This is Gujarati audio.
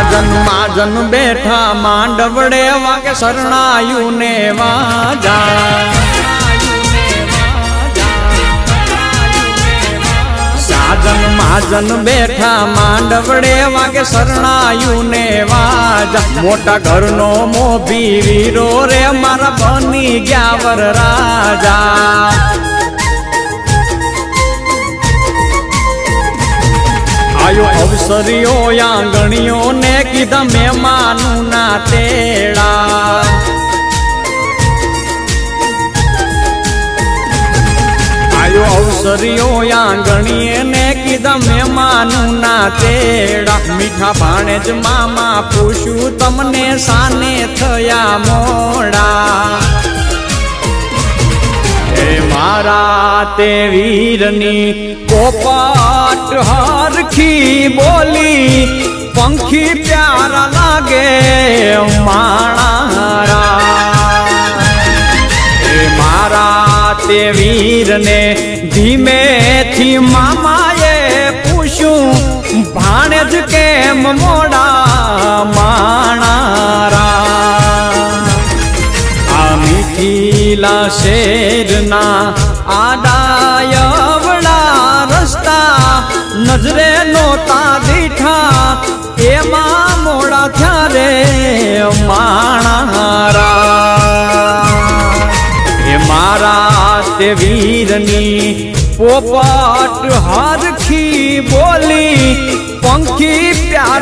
માજન બેઠા માંડવડે વાગે શરણાયું ને વાજા માજન બેઠા માંડવડે વાગે શરણાયું ને વાજા મોટા ઘરનો મોભી વીરો રે મારા બની ગયા વર રાજા આયો અવસરીઓ આંગણીઓ ને કીધા મહેમાનું ના તેડા આયો અવસરીઓ આંગણીએ ને કીધા મહેમાનું ના તેડા મીઠા ભાણે જ મામા પૂછ્યું તમને સાને થયા મોડા મારા તે વીરની પોપટ હરખી બોલી પંખી પ્યારા લાગે માણારા મારા તે વીરને ધીમેથી મામાએ પૂછ્યું ભાણે જ કેમ મોડા માણારા મીઠીલા શેરના આડાયવડા રસ્તા નજરે નોતા દીઠા એમાં મોડા થયા રે માણારા એ મારા તે વીરની પોપટ હરખી બોલી પંખી પ્યાર